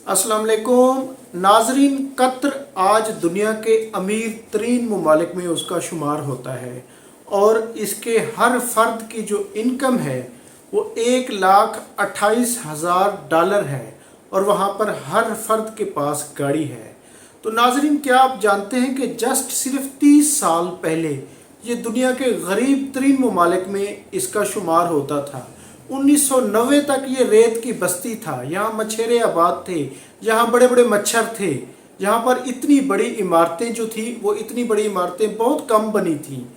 अस्सलाम वालेकुम नाजरीन। कतर आज दुनिया के अमीर तरीन ममालिक में उसका शुमार होता है और इसके हर फर्द की जो इनकम है वो 1,28,000 डॉलर है और वहाँ पर हर फर्द के पास गाड़ी है। तो नाजरीन, क्या आप जानते हैं कि जस्ट सिर्फ 30 साल पहले ये दुनिया के गरीब तरीन ममालिक में इसका शुमार होता था। 1990 तक ये रेत की बस्ती था, यहाँ मछेरे आबाद थे, यहाँ बड़े बड़े मच्छर थे, यहाँ पर इतनी बड़ी इमारतें जो थी वो इतनी बड़ी इमारतें बहुत कम बनी थी।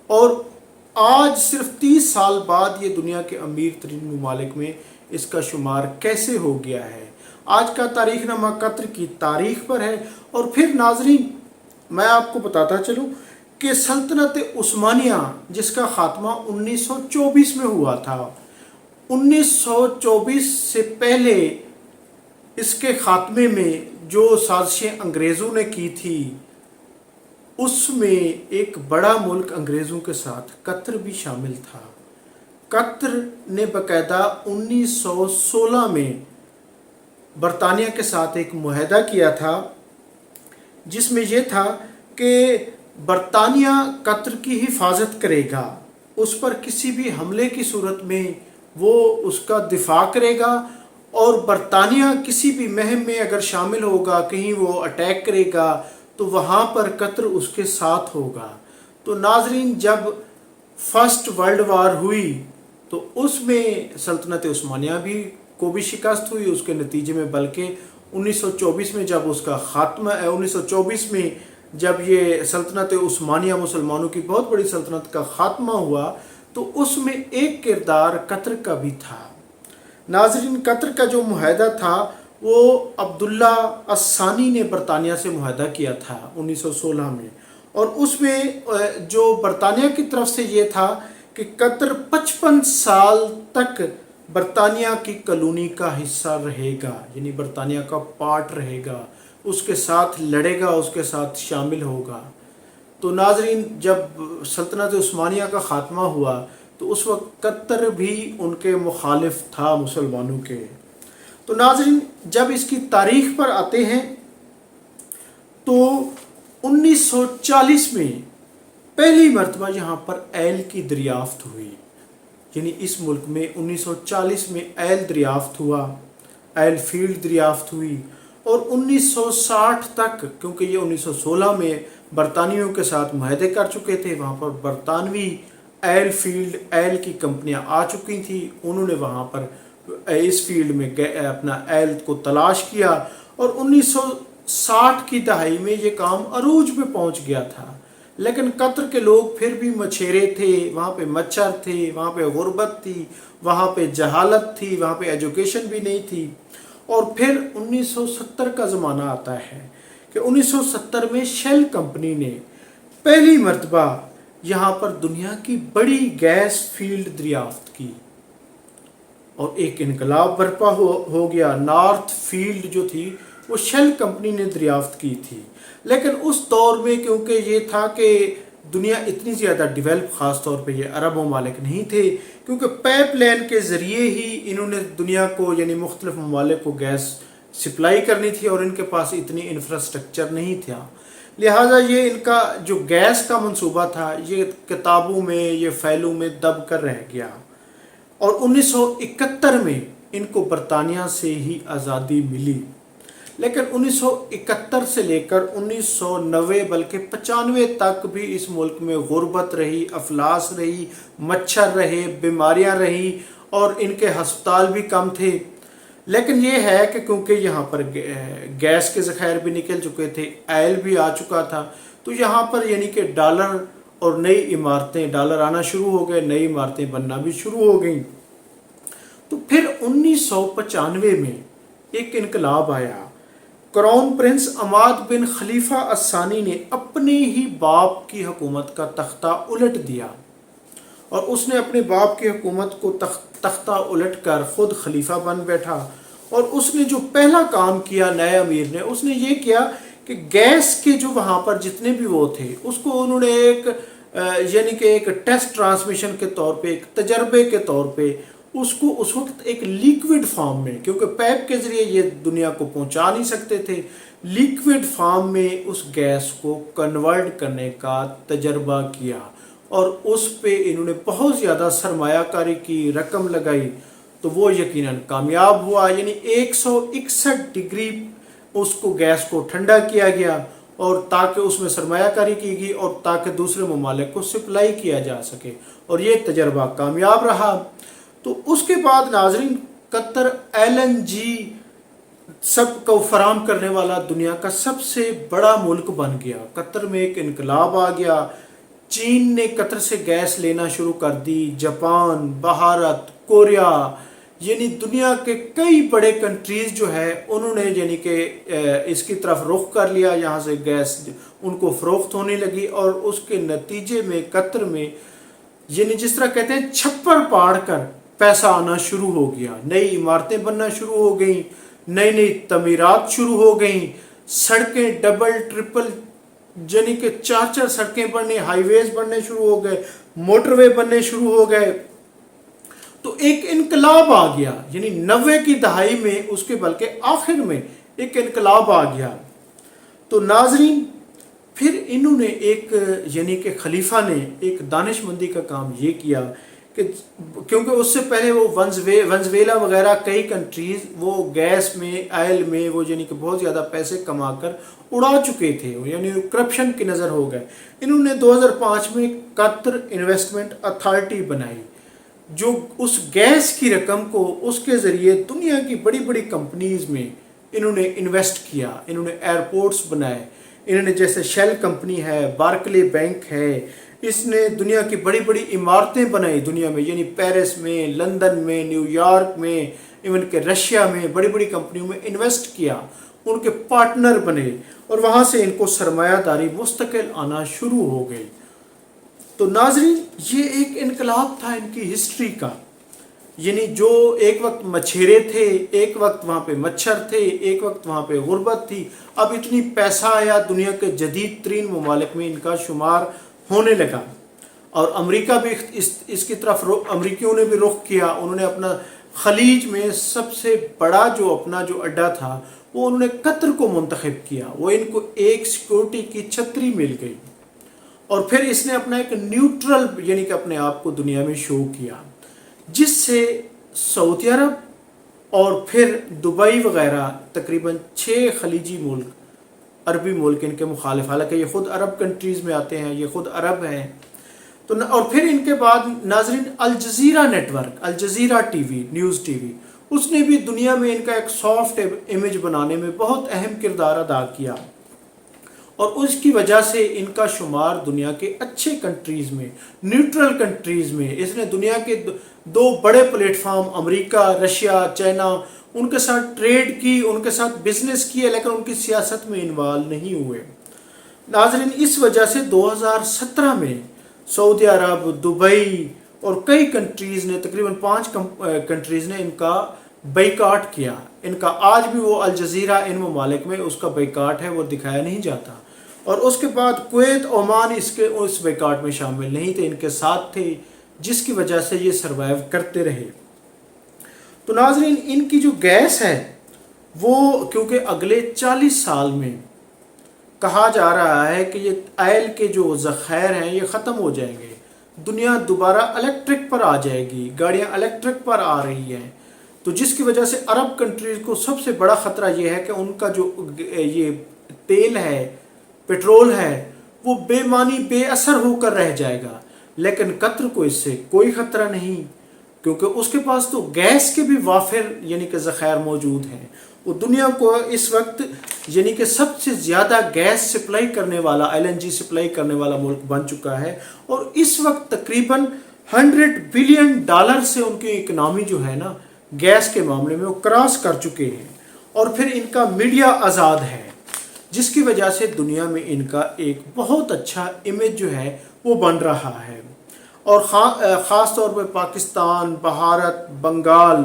और आज सिर्फ 30 साल बाद ये दुनिया के अमीर तरीन ममालिक में इसका शुमार कैसे हो गया है। आज का तारीखनामा कतर की तारीख पर है। और फिर नाजरीन, मैं आपको बताता चलूँ कि सल्तनत उस्मानिया जिसका खात्मा 1924 में हुआ था, 1924 से पहले इसके खात्मे में जो साजिशें अंग्रेज़ों ने की थी उसमें एक बड़ा मुल्क अंग्रेज़ों के साथ कतर भी शामिल था। कतर ने बाकायदा 1916 में बरतानिया के साथ एक मुआहदा किया था जिसमें यह था कि बरतानिया कतर की हिफाजत करेगा, उस पर किसी भी हमले की सूरत में वो उसका दिफा करेगा और बरतानिया किसी भी मुहिम में अगर शामिल होगा, कहीं वो अटैक करेगा तो वहाँ पर कतर उसके साथ होगा। तो नाजरीन, जब फर्स्ट वर्ल्ड वार हुई तो उसमें सल्तनत उस्मानिया भी को भी शिकस्त हुई उसके नतीजे में। बल्कि 1924 में जब उसका खात्मा 1924 में जब ये सल्तनत उस्मानिया मुसलमानों की बहुत बड़ी सल्तनत का खात्मा हुआ तो उसमें एक किरदार कतर का भी था। नाजरीन, कतर का जो मुआहदा था वो अब्दुल्ला अस्सानी ने बरतानिया से मुआहदा किया था 1916 में। और उसमें जो बरतानिया की तरफ से ये था कि कतर 55 साल तक बरतानिया की कॉलोनी का हिस्सा रहेगा, यानी बरतानिया का पार्ट रहेगा, उसके साथ लड़ेगा, उसके साथ शामिल होगा। तो नाजरीन, जब सल्तनत उस्मानिया का ख़ात्मा हुआ तो उस वक्त कतर भी उनके मुखालिफ था मुसलमानों के। तो नाजरीन, जब इसकी तारीख पर आते हैं तो 1940 में पहली मरतबा यहाँ पर एल की दरियाफ्त हुई, यानी इस मुल्क में 1940 में एल दरियाफ्त हुआ, एल फील्ड दरियाफ्त हुई। और 1960 तक, क्योंकि ये 1916 में बरतानियों के साथ मुआहदे कर चुके थे, वहाँ पर बरतानवी एल फील्ड एल की कंपनियाँ आ चुकी थी, उन्होंने वहाँ पर इस फील्ड में अपना एल को तलाश किया। और 1960 की दहाई में ये काम अरूज पे पहुँच गया था। लेकिन कतर के लोग फिर भी मछेरे थे, वहाँ पे मच्छर थे, वहाँ पे गुर्बत थी, वहाँ पे जहालत थी, वहाँ पे एजुकेशन भी नहीं थी। और फिर 1970 का ज़माना आता है कि 1970 में शेल कंपनी ने पहली मरतबा यहाँ पर दुनिया की बड़ी गैस फील्ड दरियाफ्त की और एक इनकलाब बर्पा हो गया। नॉर्थ फील्ड जो थी वो शेल कंपनी ने दरियाफ्त की थी। लेकिन उस दौर में क्योंकि ये था कि दुनिया इतनी ज़्यादा डेवलप, ख़ास तौर पे ये अरब ममालिक नहीं थे, क्योंकि पाइपलाइन के ज़रिए ही इन्होंने दुनिया को यानी मुख्तलिफ ममालिक को गैस सप्लाई करनी थी और इनके पास इतनी इंफ्रास्ट्रक्चर नहीं था। लिहाजा ये इनका जो गैस का मंसूबा था ये किताबों में, ये फ़ैलों में दब कर रह गया। और 1971 में इनको बरतानिया से ही आज़ादी मिली। लेकिन 1971 से लेकर 1990 बल्कि 95 तक भी इस मुल्क में गुर्बत रही, अफलास रही, मच्छर रहे, बीमारियां रही और इनके हस्पताल भी कम थे। लेकिन ये है कि क्योंकि यहाँ पर गैस के ज़खायर भी निकल चुके थे, ऑयल भी आ चुका था, तो यहाँ पर यानी कि डॉलर और नई इमारतें, डॉलर आना शुरू हो गए, नई इमारतें बनना भी शुरू हो गई। तो फिर 1995 में एक इनकलाब आया। क्राउन प्रिंस अमाद बिन खलीफा अस्सानी ने अपने ही बाप की हुकूमत का तख्ता उलट दिया और उसने अपने बाप की हुकूमत को तख्ता उलट कर ख़ुद खलीफा बन बैठा। और उसने जो पहला काम किया नए अमीर ने, उसने ये किया कि गैस के जो वहाँ पर जितने भी वो थे उसको उन्होंने एक यानी कि एक टेस्ट ट्रांसमिशन के तौर पे, एक तजर्बे के तौर पे اس کو اس وقت ایک لیکوڈ فارم میں، کیونکہ پیپ کے ذریعے یہ دنیا کو پہنچا نہیں سکتے تھے، لیکوڈ فارم میں اس گیس کو کنورٹ کرنے کا تجربہ کیا، اور اس پہ انہوں نے بہت زیادہ سرمایہ کاری کی، رقم لگائی، تو وہ یقیناً کامیاب ہوا۔ یعنی 161 ڈگری اس کو گیس کو ٹھنڈا کیا گیا، اور تاکہ اس میں سرمایہ کاری کی گئی اور تاکہ دوسرے ممالک کو سپلائی کیا جا سکے، اور یہ تجربہ کامیاب رہا۔ تو اس کے بعد ناظرین قطر LNG سب کو فراہم کرنے والا دنیا کا سب سے بڑا ملک بن گیا۔ قطر میں ایک انقلاب آ گیا، چین نے قطر سے گیس لینا شروع کر دی، جاپان، بھارت، کوریا، یعنی دنیا کے کئی بڑے کنٹریز جو ہے انہوں نے یعنی کہ اس کی طرف رخ کر لیا، یہاں سے گیس ان کو فروخت ہونے لگی، اور اس کے نتیجے میں قطر میں یعنی جس طرح کہتے ہیں چھپر پاڑ کر پیسہ آنا شروع ہو گیا، نئی عمارتیں بننا شروع ہو گئیں، نئی نئی تعمیرات شروع ہو گئیں، سڑکیں ڈبل ٹرپل یعنی کہ 4 سڑکیں بننے، ہائی ویز بننے شروع ہو گئے، موٹر وے بننے شروع ہو گئے۔ تو ایک انقلاب آ گیا، یعنی 90 کی دہائی میں، اس کے بلکہ آخر میں ایک انقلاب آ گیا۔ تو ناظرین پھر انہوں نے ایک یعنی کہ خلیفہ نے ایک دانش مندی کا کام یہ کیا کہ کیونکہ اس سے پہلے وہ ونزویلا وغیرہ کئی کنٹریز وہ گیس میں، آئل میں وہ یعنی کہ بہت زیادہ پیسے کما کر اڑا چکے تھے، یعنی کرپشن کی نظر ہو گئے۔ انہوں نے 2005 میں قطر انویسٹمنٹ اتھارٹی بنائی، جو اس گیس کی رقم کو اس کے ذریعے دنیا کی بڑی بڑی کمپنیز میں انہوں نے انویسٹ کیا، انہوں نے ایئرپورٹس بنائے، انہوں نے جیسے شیل کمپنی ہے، بارکلے بینک ہے، اس نے دنیا کی بڑی بڑی عمارتیں بنائی دنیا میں، یعنی پیرس میں، لندن میں، نیو یارک میں، ایون کہ رشیا میں بڑی بڑی کمپنیوں میں انویسٹ کیا، ان کے پارٹنر بنے، اور وہاں سے ان کو سرمایہ داری مستقل آنا شروع ہو گئی۔ تو ناظرین یہ ایک انقلاب تھا ان کی ہسٹری کا، یعنی جو ایک وقت مچھیرے تھے، ایک وقت وہاں پہ مچھر تھے، ایک وقت وہاں پہ غربت تھی، اب اتنی پیسہ آیا، دنیا کے جدید ترین ممالک میں ان کا شمار ہونے لگا، اور امریکہ بھی اس کی طرف امریکیوں نے بھی رخ کیا۔ انہوں نے اپنا خلیج میں سب سے بڑا جو اپنا جو اڈا تھا وہ انہوں نے قطر کو منتخب کیا، وہ ان کو ایک سیکورٹی کی چھتری مل گئی، اور پھر اس نے اپنا ایک نیوٹرل یعنی کہ اپنے آپ کو دنیا میں شو کیا، جس سے سعودی عرب اور پھر دبئی وغیرہ تقریباً 6 خلیجی ملک، عربی ملک ان کے مخالف، حالانکہ یہ خود عرب کنٹریز میں آتے ہیں، یہ خود عرب ہیں۔ تو اور پھر ان کے بعد ناظرین Al Jazeera network, Al Jazeera T V, news T V, اس نے بھی دنیا میں ان کا ایک سافٹ امیج بنانے میں بہت اہم کردار ادا کیا، اور اس کی وجہ سے ان کا شمار دنیا کے اچھے کنٹریز میں، نیوٹرل کنٹریز میں، اس نے دنیا کے 2 بڑے پلیٹ فارم امریکہ، رشیا، چائنا، ان کے ساتھ ٹریڈ کی، ان کے ساتھ بزنس کیے، لیکن ان کی سیاست میں انوالو نہیں ہوئے۔ ناظرین اس وجہ سے 2017 میں سعودی عرب، دبئی اور کئی کنٹریز نے، تقریباً 5 کنٹریز نے ان کا بائیکاٹ کیا، ان کا آج بھی وہ الجزیرہ ان ممالک میں اس کا بائیکاٹ ہے، وہ دکھایا نہیں جاتا، اور اس کے بعد کویت، عمان اس بائیکاٹ میں شامل نہیں تھے، ان کے ساتھ تھے، جس کی وجہ سے یہ سروائیو کرتے رہے۔ تو ناظرین ان کی جو گیس ہے وہ کیونکہ اگلے 40 سال میں کہا جا رہا ہے کہ یہ آئل کے جو ذخائر ہیں یہ ختم ہو جائیں گے، دنیا دوبارہ الیکٹرک پر آ جائے گی، گاڑیاں الیکٹرک پر آ رہی ہیں، تو جس کی وجہ سے عرب کنٹریز کو سب سے بڑا خطرہ یہ ہے کہ ان کا جو یہ تیل ہے، پیٹرول ہے، وہ بے معنی بے اثر ہو کر رہ جائے گا، لیکن قطر کو اس سے کوئی خطرہ نہیں، کیونکہ اس کے پاس تو گیس کے بھی وافر یعنی کہ ذخائر موجود ہیں۔ وہ دنیا کو اس وقت یعنی کہ سب سے زیادہ گیس سپلائی کرنے والا، LNG سپلائی کرنے والا ملک بن چکا ہے، اور اس وقت تقریباً $100 بلین سے ان کی اکنامی جو ہے نا گیس کے معاملے میں وہ کراس کر چکے ہیں، اور پھر ان کا میڈیا آزاد ہے، جس کی وجہ سے دنیا میں ان کا ایک بہت اچھا امیج جو ہے وہ بن رہا ہے، اور خاص طور پہ پاکستان، بھارت، بنگال،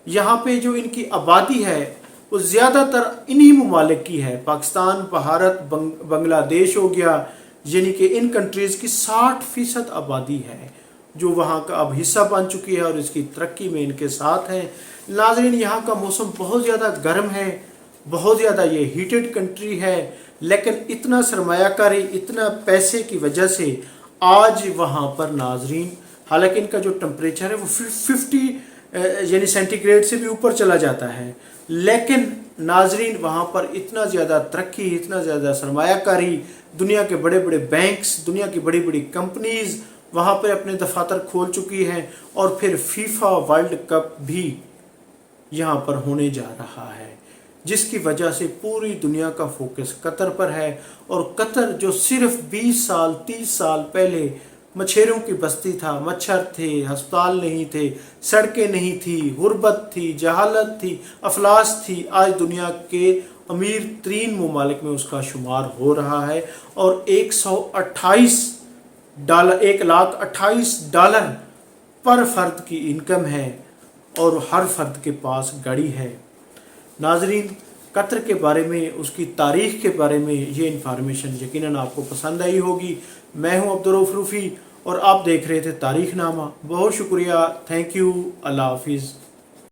یہاں پہ جو ان کی آبادی ہے وہ زیادہ تر انہی ممالک کی ہے، پاکستان، بھارت، بنگلہ دیش ہو گیا، یعنی کہ ان کنٹریز کی 60% آبادی ہے، जो वहाँ का अब हिस्सा बन चुकी है और इसकी तरक्की में इनके साथ हैं। नाज़रीन, यहाँ का मौसम बहुत ज़्यादा गर्म है, बहुत ज़्यादा ये हीटेड कंट्री है, लेकिन इतना सरमायाकारी, इतना पैसे की वजह से आज वहाँ पर नाज़रीन, हालांकि इनका जो टेम्परेचर है वो 50 यानी सेंटीग्रेड से भी ऊपर चला जाता है, लेकिन नाज़रीन वहाँ पर इतना ज़्यादा तरक्की, इतना ज़्यादा सरमायाकारी, दुनिया के बड़े बड़े बैंक्स, दुनिया की बड़ी बड़ी कंपनीज़ वहाँ पर अपने दफातर खोल चुकी हैं, और फिर फीफा वर्ल्ड कप भी यहाँ पर होने जा रहा है, जिसकी वजह से पूरी दुनिया का फोकस कतर पर है। और कतर जो सिर्फ 20 साल 30 साल पहले मच्छरों की बस्ती था, मच्छर थे, अस्पताल नहीं थे, सड़कें नहीं थी, गुर्बत थी, जहालत थी, अफलास थी, आज दुनिया के अमीर तरीन ममालिक में उसका शुमार हो रहा है। और 128 डॉलर पर फर्द की इनकम है, और हर फर्द के पास गाड़ी है। नाजरीन, कतर के बारे में, उसकी तारीख़ के बारे में ये इन्फॉर्मेशन यकीनन आपको पसंद आई होगी। मैं हूं अब्दुर्रऊफ रूफ़ी और आप देख रहे थे तारीख़ नामा। बहुत शुक्रिया, थैंक यू, अल्लाह हाफिज़।